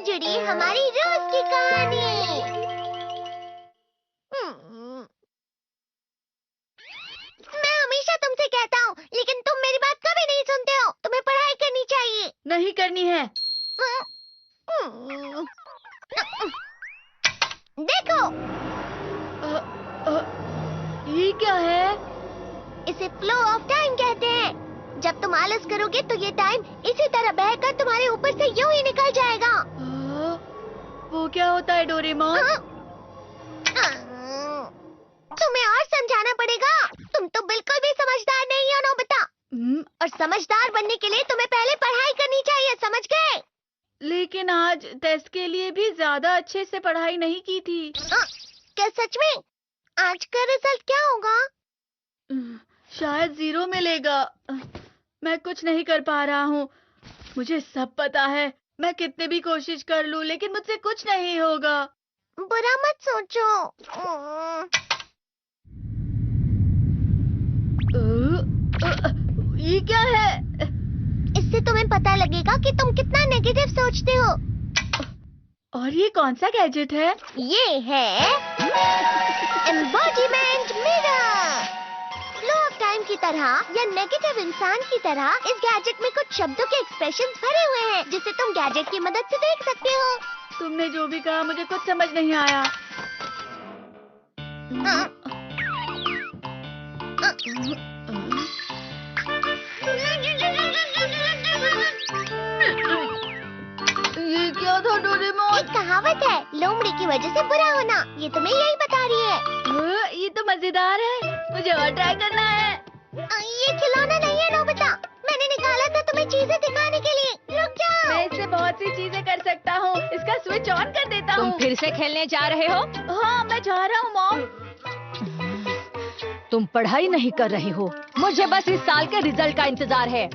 जुड़ी हमारी रोज की कहानी। मैं हमेशा तुमसे कहता हूँ, लेकिन तुम मेरी बात कभी नहीं सुनते हो। तुम्हें पढ़ाई करनी चाहिए। नहीं करनी है। देखो, ये क्या है? इसे फ्लो ऑफ टाइम कहते हैं। जब तुम आलस करोगे तो ये टाइम इसी तरह बहकर तुम्हारे ऊपर से यूं ही निकल जाएगा। वो क्या होता है डोरेमोन? तुम्हें और समझाना पड़ेगा। तुम तो बिल्कुल भी समझदार नहीं हो नोबिता। और समझदार बनने के लिए तुम्हें पहले पढ़ाई करनी चाहिए, समझ गए? लेकिन आज टेस्ट के लिए भी ज्यादा अच्छे से पढ़ाई नहीं की थी। क्या सच में? आज का रिजल्ट क्या होगा? शायद 0 मिलेगा। मैं कुछ नहीं कर पा रहा हूँ। मुझे सब पता है। मैं कितने भी कोशिश कर लूँ, लेकिन मुझसे कुछ नहीं होगा। बुरा मत सोचो। ये क्या है? इससे तुम्हें पता लगेगा कि तुम कितना नेगेटिव सोचते हो। और ये कौन सा गैजेट है? ये है embodiment mirror. Flow of time की तरह या नेगेटिव इंसान की तरह इस गैजेट में कुछ शब्दों के एक्सप्रेशंस भरे हुए हैं, जिसे तुम गैजेट की मदद से देख सकते हो। तुमने जो भी कहा मुझे कुछ समझ नहीं आया। ये क्या था डोरेमोन? एक कहावत है, लोमड़ी की वजह से बुरा होना। ये तुम्हें यही बता रही है। ये तो मजेदार है। मुझे और ट्राई करना है। ये खिलौना नहीं है नोबिता। मैंने निकाला था तुम्हें चीजें दिखाने के लिए। रुक जाओ। मैं इससे बहुत सी चीजें कर सकता हूँ। इसका स्विच ऑन कर देता हूँ। तुम फिर से खेलने जा रहे हो? हाँ, मैं जा रहा हूँ मॉम। तुम पढ़ाई नहीं कर रही हो। मुझे बस इस साल के रिजल्ट का इंतजार है।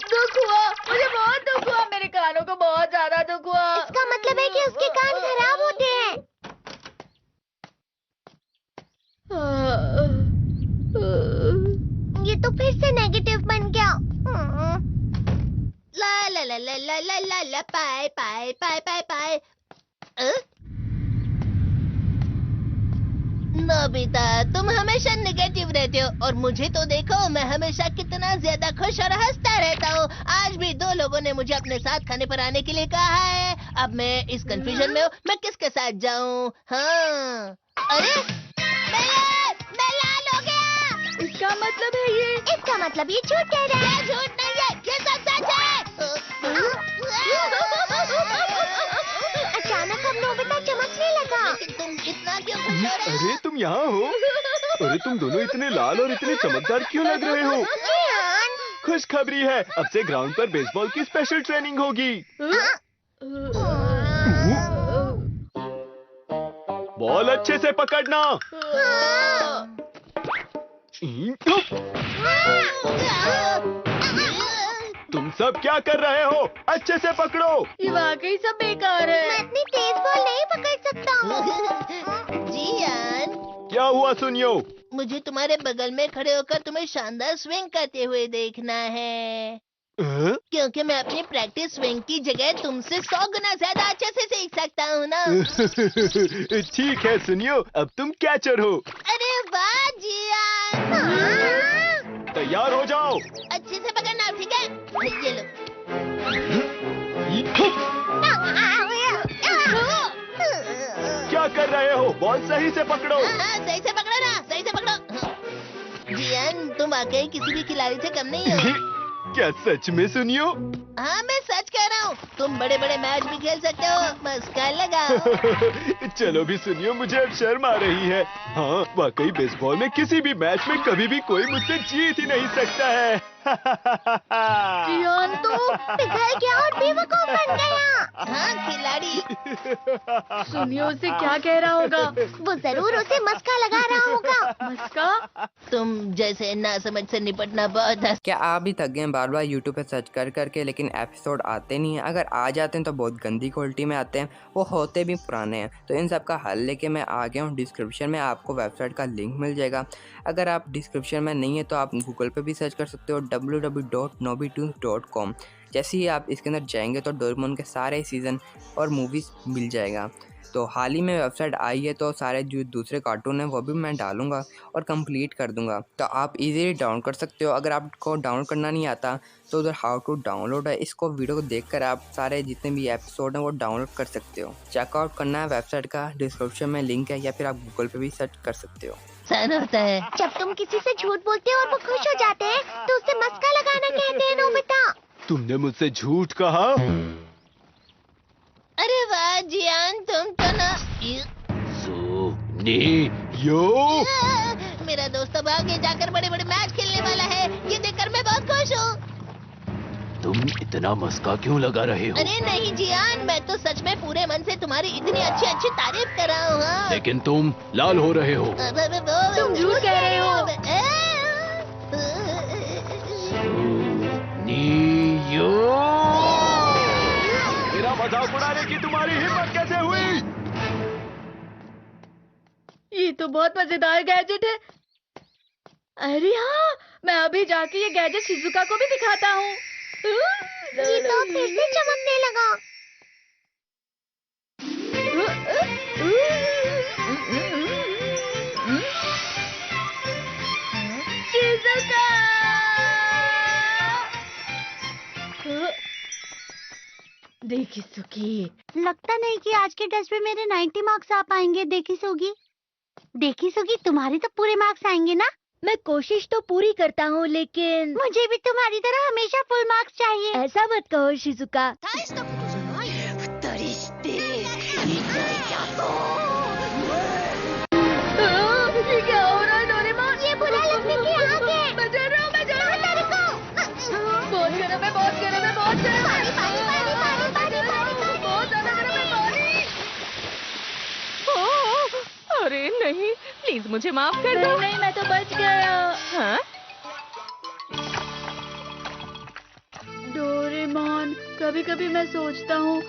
दुख हुआ, मुझे बहुत दुख हुआ। मेरे कानों को बहुत ज्यादा दुख हुआ। इसका मतलब है कि उसके कान खराब होते हैं। ये तो फिर से नेगेटिव बन गया। ला ला ला ला ला ला ला ला पाए पाए पाए पाए पाए। नोबिता, तुम हमेशा नेगेटिव रहते हो और मुझे तो देखो, मैं हमेशा कितना ज्यादा खुश और हंसता रहता हूँ। आज भी 2 लोगों ने मुझे अपने साथ खाने पर आने के लिए कहा है। अब मैं इस कंफ्यूजन में हूँ, मैं किसके साथ जाऊँ? हाँ, अरे मैं लाल हो गया। इसका मतलब है ये? इसका मतलब ये झूठ कह रहा है। झूठ नहीं है, ये सच है। अचानक हम नोबिता चमकने लगा। लेकिन तुम इतना क्यों खुश हो रहे हो? अरे तुम यहाँ हो? अरे तुम दोनों इतने लाल और इतने चमकदार क्यों लग रहे हो? खुशखबरी है, अब से ग्राउंड पर बेसबॉल की स्पेशल ट्रेनिंग होगी। बॉल अच्छे से पकड़ना। तुम सब क्या कर रहे हो? अच्छे से पकड़ो। ये वाकई सब बेकार मैं है। इतनी तेज बॉल नहीं पकड़ सकता हूँ। जियान, क्या हुआ सुनियो? मुझे तुम्हारे बगल में खड़े होकर तुम्हें शानदार स्विंग करते हुए देखना है, क्योंकि मैं अपनी प्रैक्टिस स्विंग की जगह तुमसे 100 गुना ज्यादा अच्छे से सीख सकता हूँ ना। ठीक है सुनियो, अब तुम कैचर हो। अरे वाह जियान। तैयार हो जाओ। अच्छे से पकड़ना, ठीक है? ये लो। क्या कर रहे हो? बॉल सही से पकड़ो। सही से पकड़ो ना, सही से पकड़ो। जियान, तुम वाकई किसी भी खिलाड़ी से कम नहीं हो। क्या सच में सुनियो? हाँ, मैं सच कह रहा हूँ। तुम बड़े बड़े मैच भी खेल सकते हो, मस्का लगाओ। चलो भी सुनियो, मुझे अब शर्म आ रही है। हाँ, वाकई बेसबॉल में किसी भी मैच में कभी भी कोई मुझसे जीत ही नहीं सकता है। जियान तो पिघल गया और बेवकूफ बन गया। हाँ, खिलाड़ी। सुनियो उसे क्या कह रहा होगा? वो जरूर उसे मस्का लगा रहा होगा। मस्का? तुम जैसे नासमझ से निपटना बहुत क्या आप भी थक गए बार बार यूट्यूब पे सर्च कर करके, लेकिन एपिसोड आते नहीं हैं? अगर आ जाते हैं तो बहुत गंदी क्वालिटी में आते हैं, वो होते भी पुराने हैं। तो इन सब का हल लेके मैं आ गया हूँ। डिस्क्रिप्शन में आपको वेबसाइट का लिंक मिल जाएगा। अगर आप डिस्क्रिप्शन में नहीं है तो आप गूगल पे भी सर्च कर सकते हो www.nobitoons.com। जैसे ही आप इसके अंदर जाएंगे तो डोरेमोन के सारे सीज़न और मूवीज़ मिल जाएगा। तो हाल ही में वेबसाइट आई है तो सारे जो दूसरे कार्टून हैं वो भी मैं डालूंगा और कंप्लीट कर दूंगा, तो आप इजीली डाउनलोड कर सकते हो। अगर आपको डाउनलोड करना नहीं आता तो उधर हाउ टू डाउनलोड है, इसको वीडियो को देखकर आप सारे जितने भी एपिसोड हैं वो डाउनलोड कर सकते हो। चेकआउट करना है वेबसाइट का, डिस्क्रिप्शन में लिंक है, या फिर आप गूगल पे भी सर्च कर सकते हो। सन होता है। जब तुम किसी से झूठ बोलते हो और वो खुश हो जाते हैं तो उसे मस्का लगाना कहते हैं नोबिता। तुमने मुझसे झूठ कहा? अरे वाह जियान, तुम तो ना यो मेरा दोस्त अब आगे जाकर बड़े बड़े मैच खेलने वाला है, ये देखकर मैं बहुत खुश हूँ। तुम इतना मस्का क्यों लगा रहे हो? अरे नहीं जियान, मैं तो सच में पूरे मन से तुम्हारी इतनी अच्छी अच्छी तारीफ कर रहा हूँ। हाँ। लेकिन तुम लाल हो रहे हो। तुम झूठ कह रहे हो। मेरा मजाक उड़ाने की तुम्हारी हिम्मत कैसे हुई? ये तो बहुत मजेदार गैजेट है। अरे हाँ, मैं अभी जाके ये गैजेट शिजुका को भी दिखाता हूँ। ये तो फिर से चमकने लगा। शिजुका! देखी सुकी, लगता नहीं कि आज के टेस्ट में मेरे 90 मार्क्स आ पाएंगे। देखी सुगी, तुम्हारे तो पूरे मार्क्स आएंगे ना? मैं कोशिश तो पूरी करता हूँ, लेकिन मुझे भी तुम्हारी तरह हमेशा फुल मार्क्स चाहिए। ऐसा मत कहो शिजुका। ये क्या हो रहा है डोरेमोन? ये बुरा लगने की आग है। मैं जल रहा हूँ, मैं जल रहा हूँ। बहुत गर्म है, बहुत गर्म है, बहुत गर्म है। पानी। बहुत ज्यादा गर्म है पानी। अरे नहीं, प्लीज मुझे माफ कर दो। नहीं, मैं तो बच गया। हाँ? डोरेमोन, कभी कभी मैं सोचता हूँ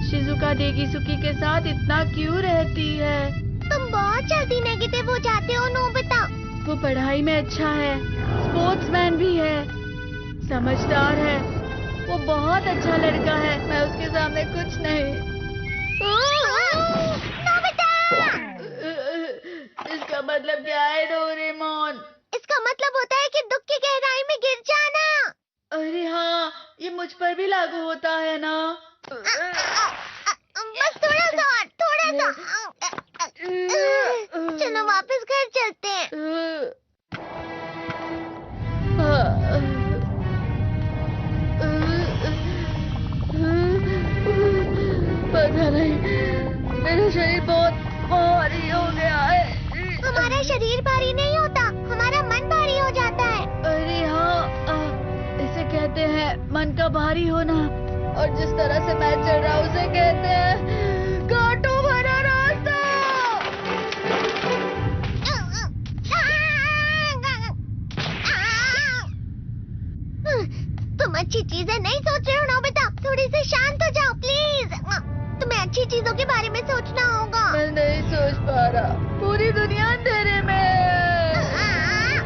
शिजुका देगीसुकी के साथ इतना क्यों रहती है। तुम बहुत जल्दी नेगेटिव हो जाते हो नोबिता। वो पढ़ाई में अच्छा है, स्पोर्ट्समैन भी है, समझदार है, वो बहुत अच्छा लड़का है। मैं उसके सामने कुछ नहीं। नोबिता! इसका मतलब क्या है डोरेमोन? इसका मतलब होता है कि दुख की गहराई में गिर जाना। अरे हाँ, ये मुझ पर भी लागू होता है ना। बस थोड़ा सा। चलो वापस घर चलते हैं। पता नहीं, मेरा शरीर बहुत भारी हो गया है। हमारा शरीर भारी नहीं होता, हमारा मन भारी हो जाता है। अरे हाँ, इसे कहते हैं मन का भारी होना। और जिस तरह से मैं चल रहा हूँ उसे कहते हैं कांटों भरा रास्ता। तुम अच्छी चीजें नहीं सोच रहे हो नोबिता, थोड़ी सी शांत हो जाओ प्लीज। तुम्हें अच्छी चीजों के बारे में सोचना होगा। मैं नहीं सोच पा रहा, पूरी दुनिया अंधेरे में है।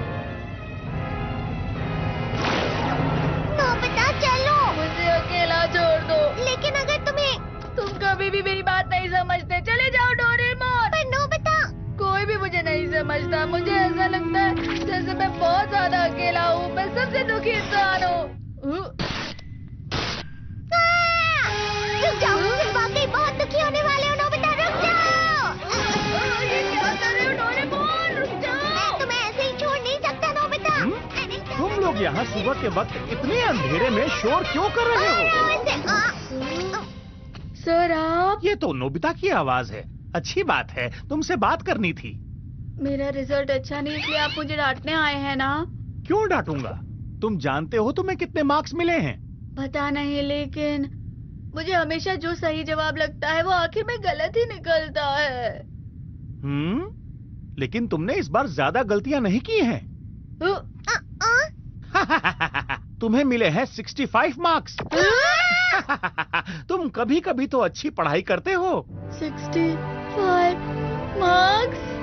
नोबिता चलो। मुझे अकेला छोड़ दो। लेकिन अगर तुम कभी भी मेरी बात नहीं समझते, चले जाओ डोरेमोन। पर नोबिता। कोई भी मुझे नहीं समझता। मुझे ऐसा लगता है जैसे मैं बहुत ज्यादा अकेला हूँ। मैं सबसे दुखी इंसान हूँ। रुक जाओ, तुम वाकई बहुत दुखी होने वाले हो नोबिता, रुक जाओ। ये क्या कर रहे हो डोरेमोन? रुक जाओ। मैं तुम्हें ऐसे ही छोड़ नहीं सकता नोबिता। तुम लोग यहाँ सुबह के वक्त इतने अंधेरे में शोर क्यों कर रहे हो? सर आप? ये तो नोबिता की आवाज है। अच्छी बात है, तुमसे बात करनी थी। मेरा रिजल्ट अच्छा नहीं, इसलिए आप मुझे डांटने आए हैं ना? क्यों डांटूंगा? तुम जानते हो तुम्हें कितने मार्क्स मिले हैं? पता नहीं, लेकिन मुझे हमेशा जो सही जवाब लगता है वो आखिर में गलत ही निकलता है। लेकिन तुमने इस बार ज्यादा गलतियां नहीं की हैं। तुम्हें मिले हैं 65 मार्क्स। तुम कभी कभी तो अच्छी पढ़ाई करते हो। 65 मार्क्स?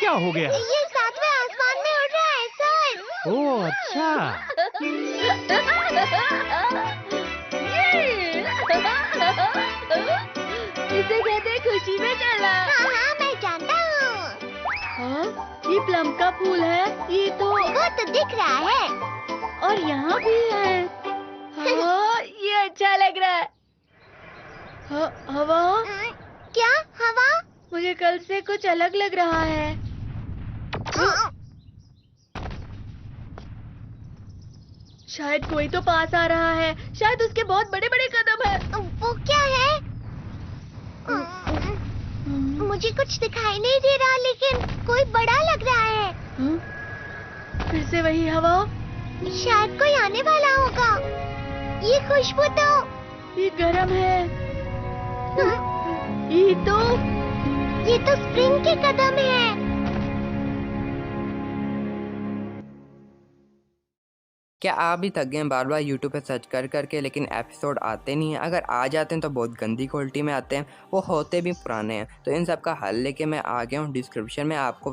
क्या हो गया? ये 7वें आसमान में उड़ रहा है सर। ओह अच्छा। इसे कहते हैं खुशी में चला। हाँ मैं जानता हूँ। हाँ, ये प्लम का फूल है। ये तो वो तो दिख रहा है। और यहाँ भी है। हाँ, ये अच्छा लग रहा है। हवा? क्या हवा? मुझे कल से कुछ अलग लग रहा है। शायद कोई तो पास आ रहा है। शायद उसके बहुत बड़े बड़े कदम हैं। वो क्या है? मुझे कुछ दिखाई नहीं दे रहा, लेकिन कोई बड़ा लग रहा है। फिर से वही हवा। शायद कोई आने वाला होगा। ये खुशबू तो ये गरम है। ये तो स्प्रिंग के कदम है। क्या आप भी थक गए हैं बार बार यूट्यूब पे सर्च कर करके, लेकिन एपिसोड आते नहीं हैं? अगर आ जाते हैं तो बहुत गंदी क्वालिटी में आते हैं, वो होते भी पुराने हैं। तो इन सब का हल लेके मैं आ गया हूँ। डिस्क्रिप्शन में आपको